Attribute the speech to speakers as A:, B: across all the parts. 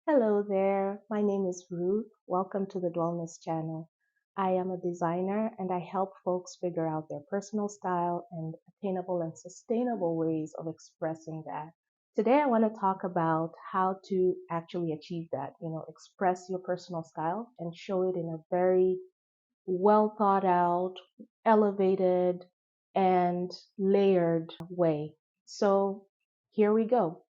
A: Hello there, my name is Ruth. Welcome to the Dwellness channel. I am a designer and I help folks figure out their personal style and attainable and sustainable ways of expressing that. Today I want to talk about how to actually achieve that, express your personal style and show it in a very well thought out, elevated, and layered way. So here we go.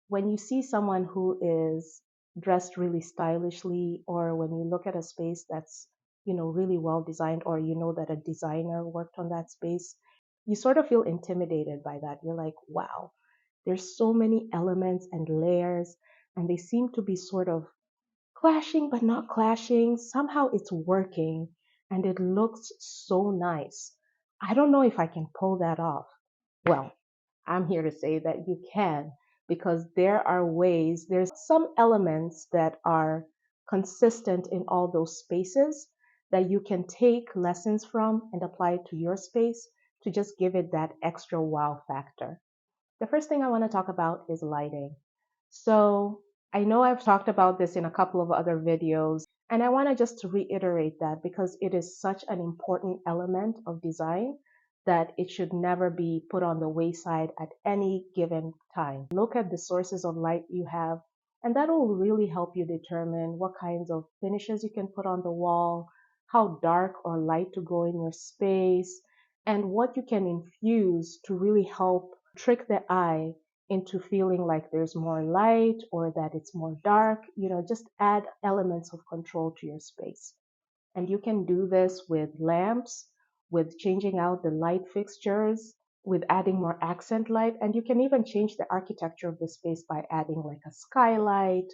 A: When you see someone who is dressed really stylishly, or when you look at a space that's, really well designed, or you know that a designer worked on that space, you sort of feel intimidated by that. You're like, wow, there's so many elements and layers, and they seem to be sort of clashing but not clashing. Somehow it's working and it looks so nice. I don't know if I can pull that off. Well, I'm here to say that you can, because there are ways, there's some elements that are consistent in all those spaces that you can take lessons from and apply it to your space to just give it that extra wow factor. The first thing I want to talk about is lighting. So I know I've talked about this in a couple of other videos, and I want to just reiterate that because it is such an important element of design that it should never be put on the wayside at any given time. Look at the sources of light you have, and that will really help you determine what kinds of finishes you can put on the wall, how dark or light to go in your space, and what you can infuse to really help trick the eye into feeling like there's more light or that it's more dark. Just add elements of control to your space. And you can do this with lamps, with changing out the light fixtures, with adding more accent light. And you can even change the architecture of the space by adding like a skylight,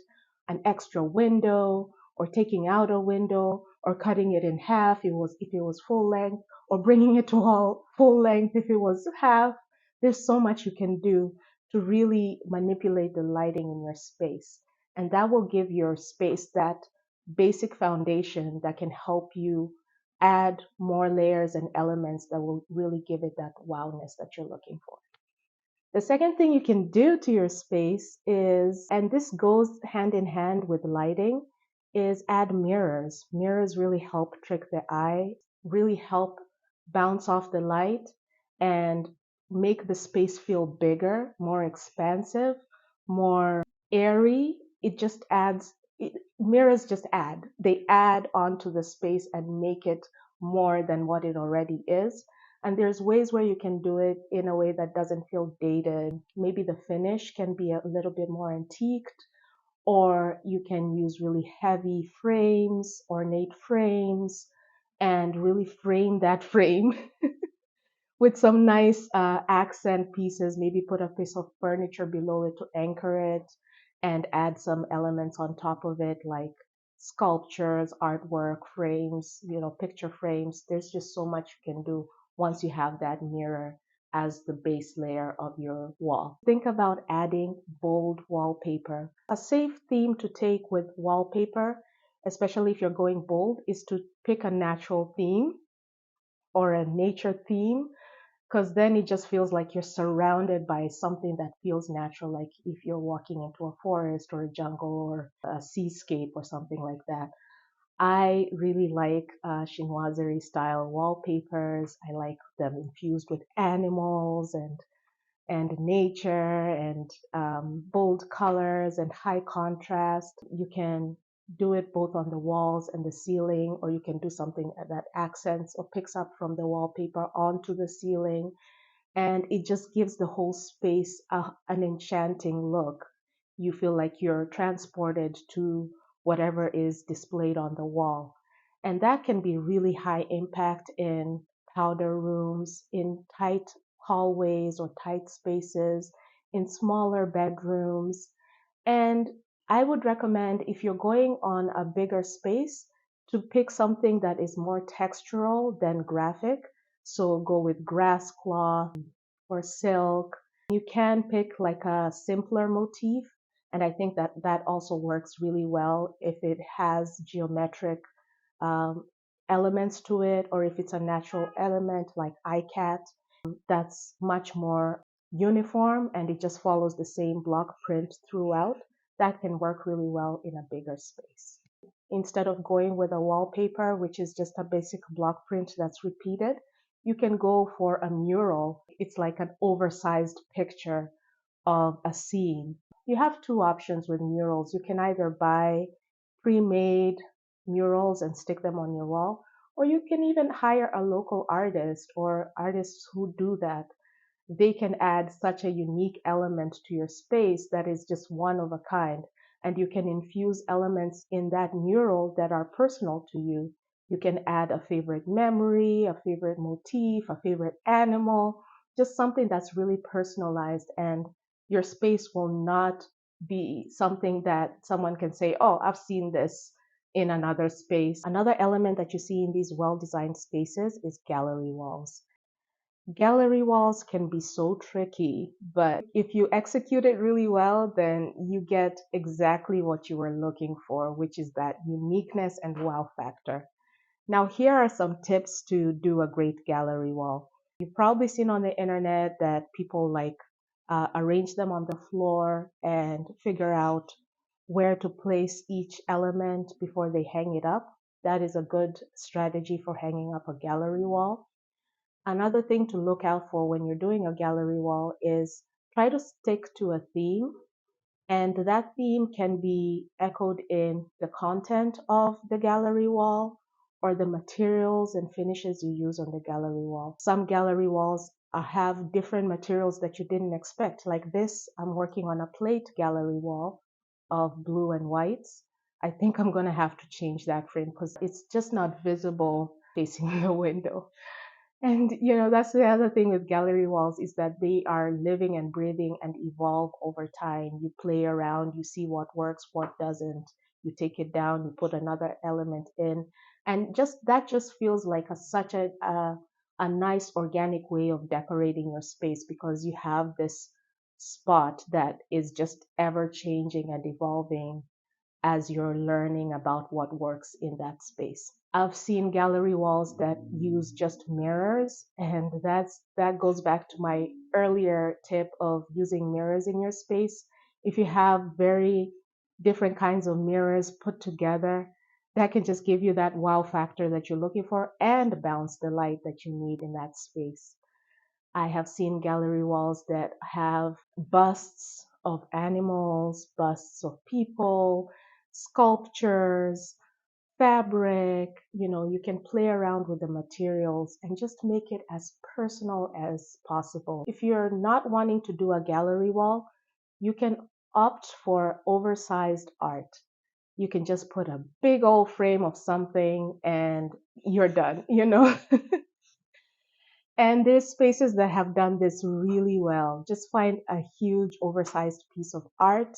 A: an extra window, or taking out a window, or cutting it in half if it was full length, or bringing it to all full length if it was half. There's so much you can do to really manipulate the lighting in your space. And that will give your space that basic foundation that can help you add more layers and elements that will really give it that wowness that you're looking for. The second thing you can do to your space is, and this goes hand in hand with lighting, is add mirrors. Mirrors really help trick the eye, really help bounce off the light and make the space feel bigger, more expansive, more airy. It just adds, mirrors just add. They add onto the space and make it more than what it already is. And there's ways where you can do it in a way that doesn't feel dated. Maybe the finish can be a little bit more antiqued, or you can use really heavy frames, ornate frames, and really frame that frame with some nice accent pieces. Maybe put a piece of furniture below it to anchor it and add some elements on top of it, like sculptures, artwork, frames, picture frames. There's just so much you can do once you have that mirror as the base layer of your wall. Think about adding bold wallpaper. A safe theme to take with wallpaper, especially if you're going bold, is to pick a natural theme or a nature theme, because then it just feels like you're surrounded by something that feels natural, like if you're walking into a forest or a jungle or a seascape or something like that. I really like chinoiserie style wallpapers. I like them infused with animals and nature and bold colors and high contrast. You can do it both on the walls and the ceiling, or you can do something that accents or picks up from the wallpaper onto the ceiling. And it just gives the whole space an enchanting look. You feel like you're transported to whatever is displayed on the wall. And that can be really high impact in powder rooms, in tight hallways or tight spaces, in smaller bedrooms. And I would recommend, if you're going on a bigger space, to pick something that is more textural than graphic. So go with grass cloth or silk. You can pick like a simpler motif, and I think that that also works really well if it has geometric um, elements to it, or if it's a natural element like iCat that's much more uniform and it just follows the same block print throughout, that can work really well in a bigger space. Instead of going with a wallpaper, which is just a basic block print that's repeated, you can go for a mural. It's like an oversized picture of a scene. You have two options with murals. You can either buy pre-made murals and stick them on your wall, or you can even hire a local artist or artists who do that. They can add such a unique element to your space that is just one of a kind. And you can infuse elements in that mural that are personal to you. You can add a favorite memory, a favorite motif, a favorite animal, just something that's really personalized. And your space will not be something that someone can say, oh, I've seen this in another space. Another element that you see in these well designed spaces is gallery walls. Gallery walls can be so tricky, but if you execute it really well, then you get exactly what you were looking for, which is that uniqueness and wow factor. Now, here are some tips to do a great gallery wall. You've probably seen on the internet that people like arrange them on the floor and figure out where to place each element before they hang it up. That is a good strategy for hanging up a gallery wall. Another thing to look out for when you're doing a gallery wall is try to stick to a theme, and that theme can be echoed in the content of the gallery wall or the materials and finishes you use on the gallery wall. Some gallery walls have different materials that you didn't expect. Like this, I'm working on a plate gallery wall of blue and whites. I think I'm going to have to change that frame because it's just not visible facing the window. And that's the other thing with gallery walls is that they are living and breathing and evolve over time. You play around, you see what works, what doesn't. You take it down, you put another element in, and just that just feels like such a nice organic way of decorating your space because you have this spot that is just ever changing and evolving as you're learning about what works in that space. I've seen gallery walls that use just mirrors, and that goes back to my earlier tip of using mirrors in your space. If you have very different kinds of mirrors put together, that can just give you that wow factor that you're looking for and bounce the light that you need in that space. I have seen gallery walls that have busts of animals, busts of people, sculptures, fabric. You can play around with the materials and just make it as personal as possible. If you're not wanting to do a gallery wall, you can opt for oversized art. You can just put a big old frame of something and you're done. And there's spaces that have done this really well. Just find a huge oversized piece of art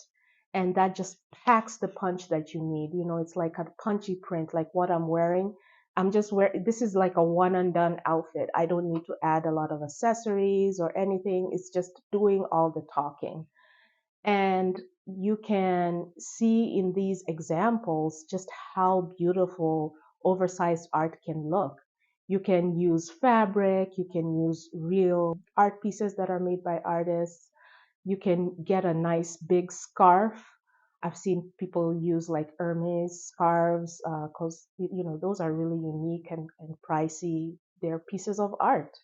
A: and that just packs the punch that you need. It's like a punchy print, like what I'm wearing. I'm just wearing, this is like a one and done outfit. I don't need to add a lot of accessories or anything. It's just doing all the talking. And you can see in these examples just how beautiful oversized art can look. You can use fabric, you can use real art pieces that are made by artists. You can get a nice big scarf. I've seen people use like Hermes scarves because those are really unique and pricey. They're pieces of art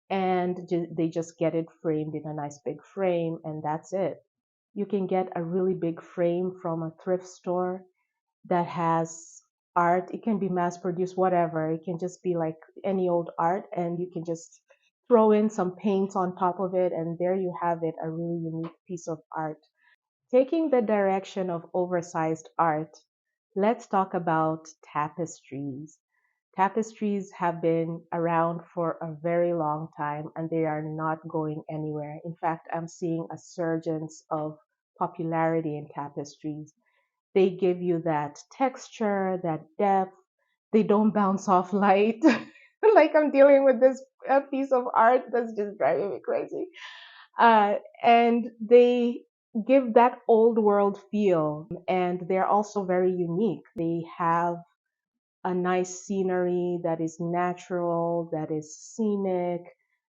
A: and they just get it framed in a nice big frame and that's it. You can get a really big frame from a thrift store that has art. It can be mass produced, whatever. It can just be like any old art and you can just throw in some paints on top of it and there you have it, a really unique piece of art. Taking the direction of oversized art, let's talk about tapestries. Tapestries have been around for a very long time and they are not going anywhere. In fact, I'm seeing a surge of popularity in tapestries. They give you that texture, that depth. They don't bounce off light. Like I'm dealing with this piece of art that's just driving me crazy. And they give that old world feel and they're also very unique. They have a nice scenery that is natural, that is scenic,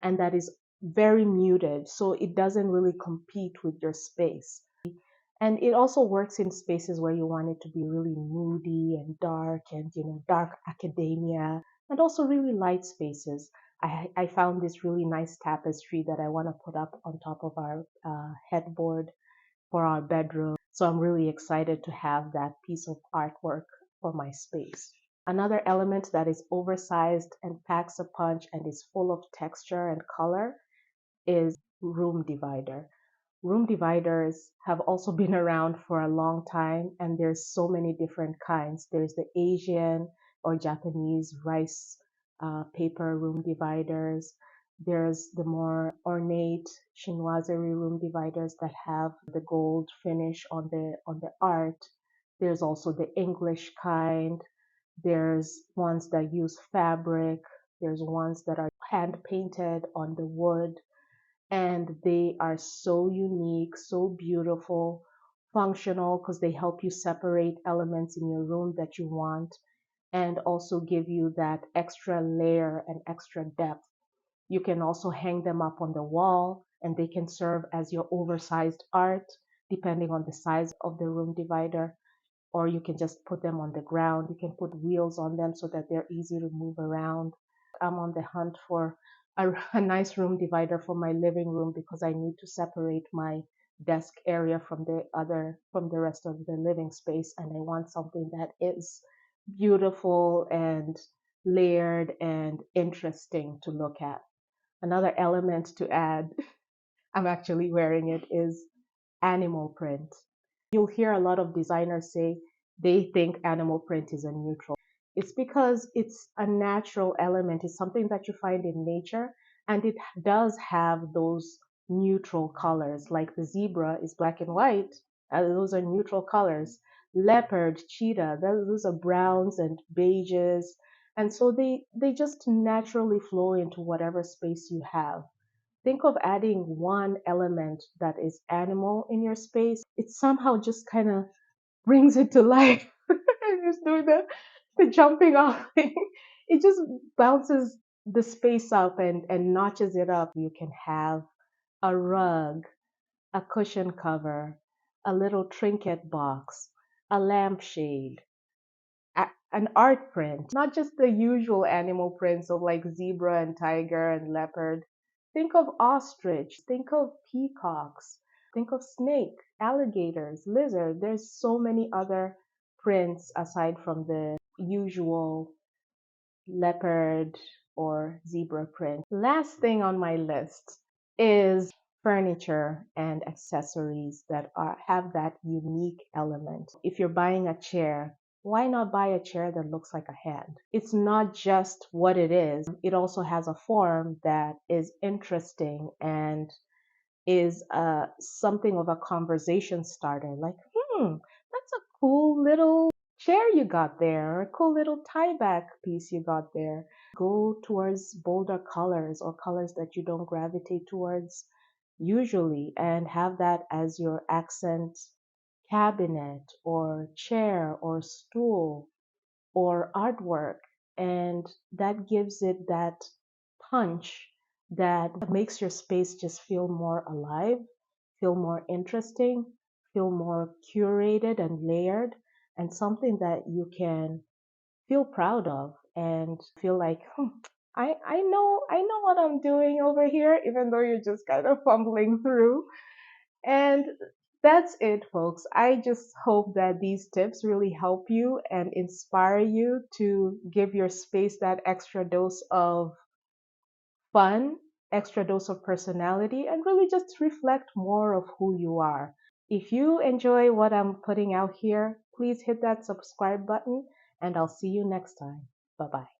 A: and that is very muted. So it doesn't really compete with your space. And it also works in spaces where you want it to be really moody and dark and, dark academia, and also really light spaces. I found this really nice tapestry that I want to put up on top of our headboard for our bedroom. So I'm really excited to have that piece of artwork for my space. Another element that is oversized and packs a punch and is full of texture and color is room divider. Room dividers have also been around for a long time, and there's so many different kinds. There's the Asian or Japanese rice paper room dividers. There's the more ornate chinoiserie room dividers that have the gold finish on the art. There's also the English kind. There's ones that use fabric. There's ones that are hand painted on the wood, and they are so unique, so beautiful, functional, because they help you separate elements in your room that you want and also give you that extra layer and extra depth. You can also hang them up on the wall, and they can serve as your oversized art depending on the size of the room divider, or you can just put them on the ground. You can put wheels on them so that they're easy to move around. I'm on the hunt for a nice room divider for my living room because I need to separate my desk area from the rest of the living space, and I want something that is beautiful and layered and interesting to look at. Another element to add, I'm actually wearing it, is animal print. You'll hear a lot of designers say they think animal print is a neutral. It's because it's a natural element. It's something that you find in nature, and it does have those neutral colors. Like the zebra is black and white, those are neutral colors. Leopard, cheetah, those are browns and beiges. And so they just naturally flow into whatever space you have. Think of adding one element that is animal in your space. It somehow just kind of brings it to life. Just doing the jumping off thing. It just bounces the space up and notches it up. You can have a rug, a cushion cover, a little trinket box, a lampshade, an art print, not just the usual animal prints of like zebra and tiger and leopard. Think of ostrich, think of peacocks, think of snake, alligators, lizard. There's so many other prints aside from the usual leopard or zebra print. Last thing on my list is furniture and accessories that have that unique element. If you're buying a chair, why not buy a chair that looks like a hand? It's not just what it is, it also has a form that is interesting and is something of a conversation starter. Like, that's a cool little chair you got there, or a cool little tie back piece you got there. Go towards bolder colors or colors that you don't gravitate towards usually, and have that as your accent cabinet or chair or stool or artwork. And that gives it that punch that makes your space just feel more alive, feel more interesting, feel more curated and layered, and something that you can feel proud of and feel like, I know what I'm doing over here, even though you're just kind of fumbling through. And that's it, folks. I just hope that these tips really help you and inspire you to give your space that extra dose of fun, extra dose of personality, and really just reflect more of who you are. If you enjoy what I'm putting out here, please hit that subscribe button, and I'll see you next time. Bye bye.